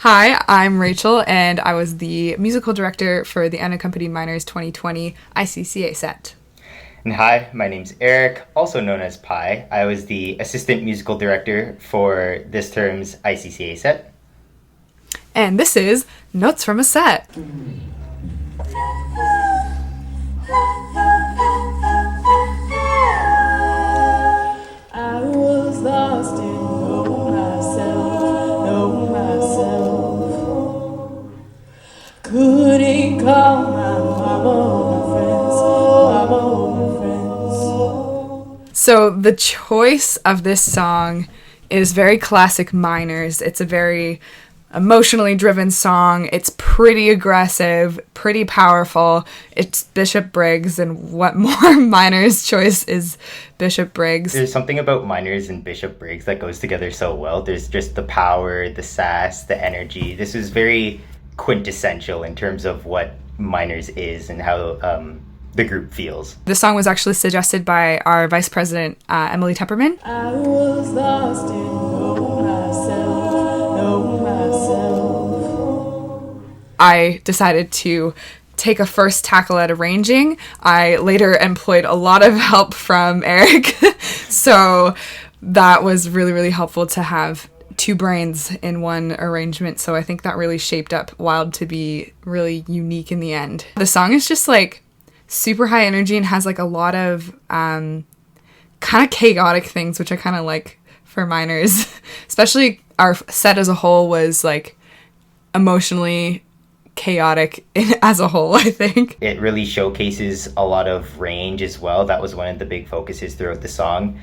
Hi, I'm Rachel, and I was the musical director for the Unaccompanied Minors 2020 ICCA set. And hi, my name's Eric, also known as Pi. I was the assistant musical director for this term's ICCA set. And this is Notes from a Set. I was lost in know myself. Couldn't call my mama or my friends. So the choice of this song is very classic Minors. It's a very emotionally driven song. It's pretty aggressive, pretty powerful. It's Bishop Briggs, and what more Minors choice is Bishop Briggs. There's something about Minors and Bishop Briggs that goes together so well. There's just the power, the sass, the energy. This is very quintessential in terms of what Minors is and how the group feels. The song was actually suggested by our vice president, Emily Tepperman. I was lost in know myself. I decided to take a first tackle at arranging. I later employed a lot of help from Eric, so that was really, really helpful to have two brains in one arrangement, so I think that really shaped up Wild to be really unique in the end. The song is just like super high energy and has like a lot of kind of chaotic things, which I kind of like for Minors. Especially our set as a whole was like emotionally chaotic as a whole, I think. It really showcases a lot of range as well. That was one of the big focuses throughout the song.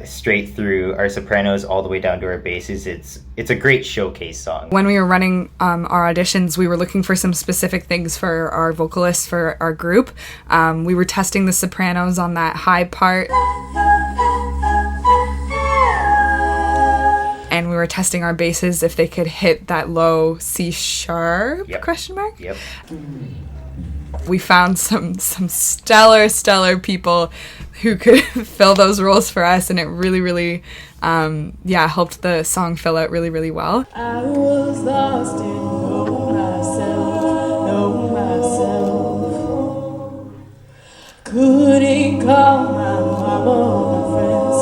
Straight through our sopranos all the way down to our basses. It's a great showcase song. When we were running our auditions, we were looking for some specific things for our vocalists for our group. We were testing the sopranos on that high part. And we were testing our basses if they could hit that low C sharp ? Yep. Yep. We found some stellar people who could fill those roles for us, and it really, really, helped the song fill out really, really well. I was lost in know myself. Couldn't call my mama or my friends.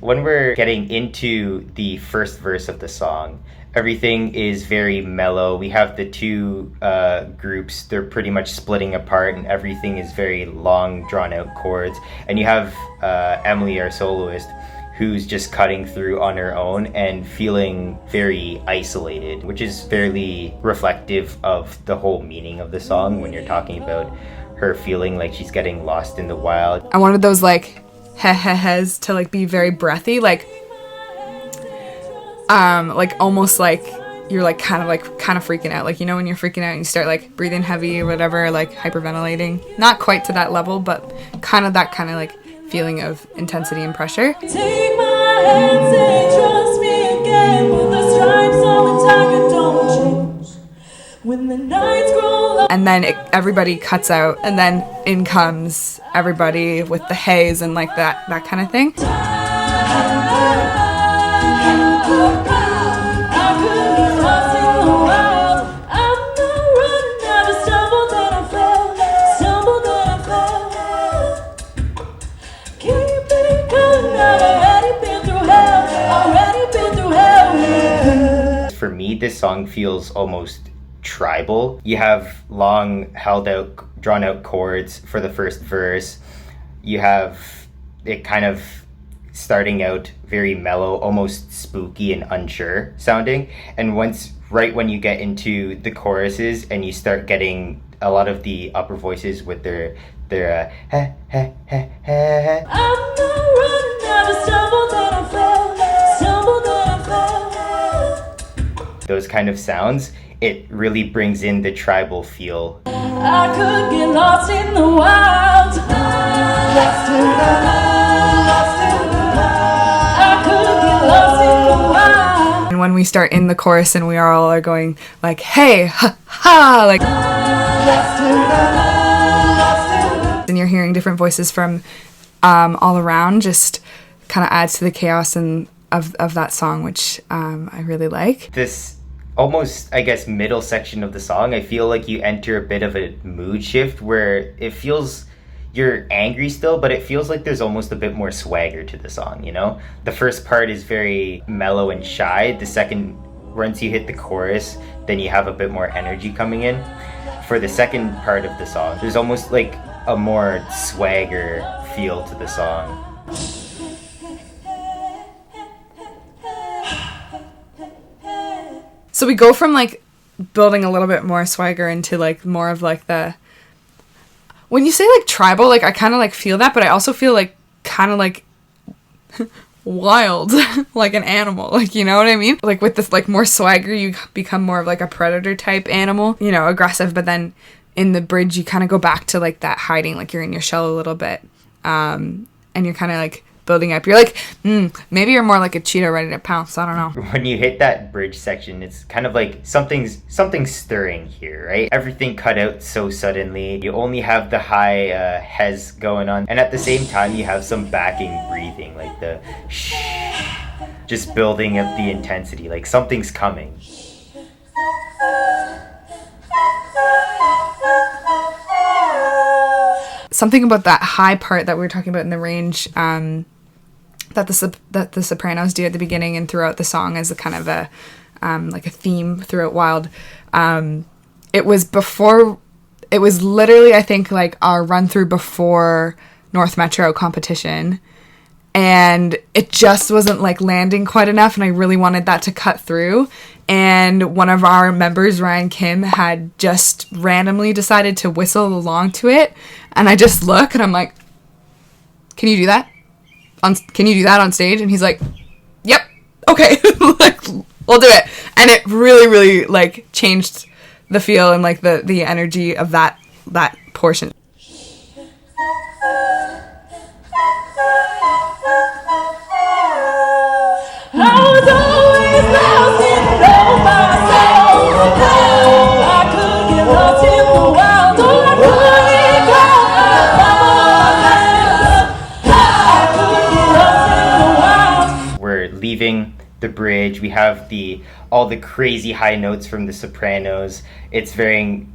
When we're getting into the first verse of the song, everything is very mellow. We have the two groups, they're pretty much splitting apart, and everything is very long, drawn-out chords. And you have Emily, our soloist, who's just cutting through on her own and feeling very isolated, which is fairly reflective of the whole meaning of the song when you're talking about her feeling like she's getting lost in the wild. I wanted those like he-he-hes to like be very breathy, like almost like you're like kind of freaking out, like, you know, when you're freaking out and you start like breathing heavy or whatever, like hyperventilating. Not quite to that level, but kind of like feeling of intensity and pressure. Take my hands and trust me again, with the stripes on the tiger don't change. When the nights grow long. And then everybody cuts out, and then in comes everybody with the haze and like that kind of thing. For me, this song feels almost tribal. You have long, drawn out chords for the first verse. You have it kind of starting out very mellow, almost spooky and unsure sounding. And right when you get into the choruses and you start getting a lot of the upper voices with their ha ha ha ha. I'm not running, I just stumbled and I fell. Those kind of sounds, it really brings in the tribal feel. I could get lost in the wild. Lost in the wild. And when we start in the chorus and we all are going like, hey, ha, ha, like, and you're hearing different voices from all around, just kind of adds to the chaos and of that song, which I really like. This almost, I guess, middle section of the song, I feel like you enter a bit of a mood shift where it feels you're angry still, but it feels like there's almost a bit more swagger to the song, you know? The first part is very mellow and shy. The second, once you hit the chorus, then you have a bit more energy coming in. For the second part of the song, there's almost like a more swagger feel to the song. So we go from like building a little bit more swagger into like more of like the, when you say like tribal, like I kind of like feel that, but I also feel like kind of like wild, like an animal, like, you know what I mean? Like with this like more swagger, you become more of like a predator type animal, you know, aggressive, but then in the bridge you kind of go back to like that hiding, like you're in your shell a little bit, and you're kind of like building up. You're like, maybe you're more like a cheetah ready to pounce. I don't know. When you hit that bridge section, it's kind of like something's stirring here, right? Everything cut out so suddenly. You only have the high hes going on, and at the same time you have some backing breathing, like the shh, just building up the intensity, like something's coming. Something about that high part that we were talking about in the range, that the sopranos do at the beginning and throughout the song as a kind of a like a theme throughout Wild. It was literally, I think, like our run through before North Metro competition, and it just wasn't like landing quite enough, and I really wanted that to cut through. And one of our members, Ryan Kim, had just randomly decided to whistle along to it, and I just look and I'm like, can you do that on stage? And he's like, yep, okay. Like, we'll do it. And it really, really like changed the feel and like the energy of that portion. Leaving the bridge, we have all the crazy high notes from the sopranos. It's feeling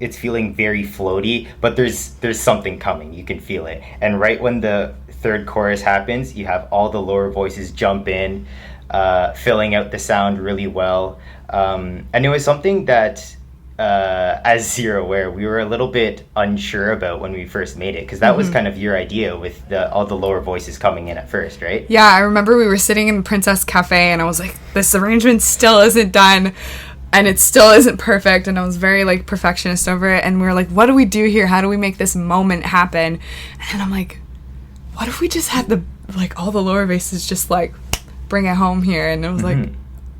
very floaty, but there's something coming. You can feel it. And right when the third chorus happens, you have all the lower voices jump in, filling out the sound really well. And it was something that, as you're aware, we were a little bit unsure about when we first made it, because that was kind of your idea with all the lower voices coming in at first, right? Yeah, I remember we were sitting in Princess Cafe and I was like, this arrangement still isn't done and it still isn't perfect, and I was very like perfectionist over it, and we were like, what do we do here? How do we make this moment happen? And I'm like, what if we just had all the lower basses just like bring it home here? And it was like,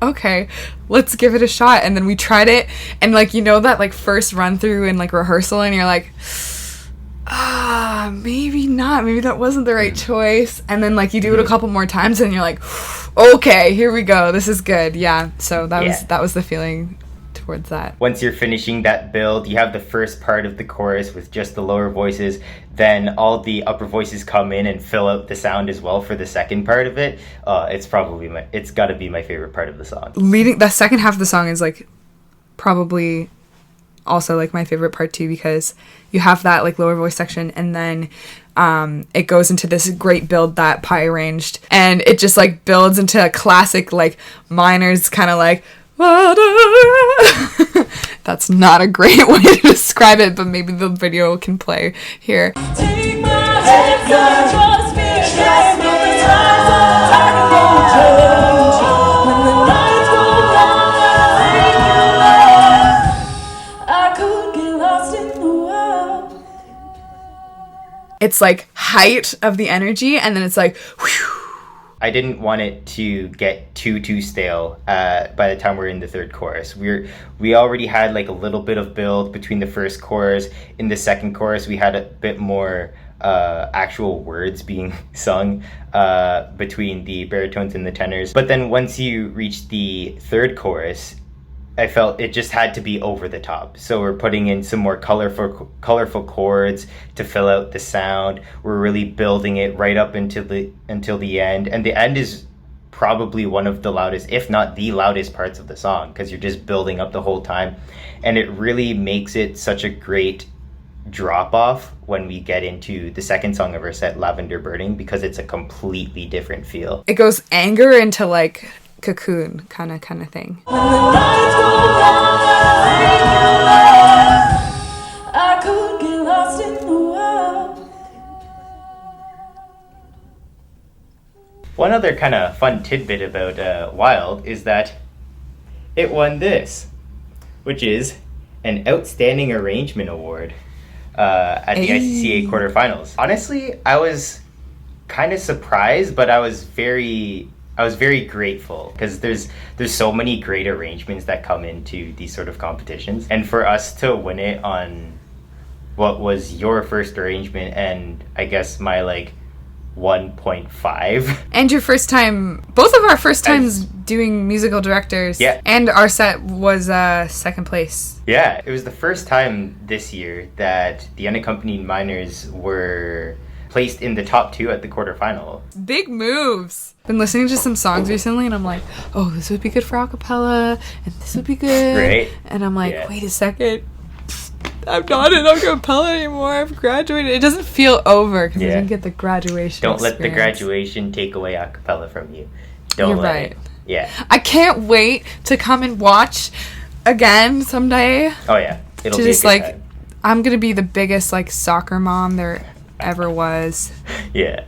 okay, let's give it a shot. And then we tried it, and like, you know, that like first run through and like rehearsal, and you're like, maybe not, maybe that wasn't the right choice. And then like you do it a couple more times and you're like, okay, here we go, this is good. Yeah, so that was the feeling towards that. Once you're finishing that build, you have the first part of the chorus with just the lower voices, then all the upper voices come in and fill out the sound as well for the second part of it. It's got to be my favorite part of the song. Leading the second half of the song is like probably also like my favorite part too, because you have that like lower voice section, and then it goes into this great build that Pi arranged, and it just like builds into a classic like minors kind of like that's not a great way to describe it, but maybe the video can play here. Take my hands and trust me, trust me, the times when the nights go long and I could get lost in the world. It's like height of the energy, and then it's like whew. I didn't want it to get too stale by the time we're in the third chorus. We already had like a little bit of build between the first chorus. In the second chorus, we had a bit more actual words being sung between the baritones and the tenors. But then once you reach the third chorus, I felt it just had to be over the top. So we're putting in some more colorful chords to fill out the sound. We're really building it right up until the end, and the end is probably one of the loudest, if not the loudest parts of the song, because you're just building up the whole time. And it really makes it such a great drop off when we get into the second song of our set, Lavender Burning, because it's a completely different feel. It goes anger into like cocoon kind of thing. When the nights go long, I could get lost in the world. One other kind of fun tidbit about Wild is that it won this, which is an Outstanding Arrangement Award at the ICCA Quarterfinals. Honestly, I was kind of surprised, but I was very grateful, because there's so many great arrangements that come into these sort of competitions, and for us to win it on what was your first arrangement and I guess my like 1.5. And your first time, both of our first times doing musical directors. Yeah. And our set was second place. Yeah, it was the first time this year that the Unaccompanied Minors were placed in the top 2 at the quarterfinal. Big moves. Been listening to some songs recently and I'm like, oh, this would be good for acapella and this would be good. Right. And I'm like, Yeah. wait a second. I'm not in acapella anymore. I've graduated. It doesn't feel over because I Yeah. didn't get the graduation Don't let the experience. graduation take away acapella from you. Don't You're let right. it. Yeah. I can't wait to come and watch again someday. Oh yeah. It'll To be just a good like, time. I'm gonna be the biggest like soccer mom there ever was. Yeah.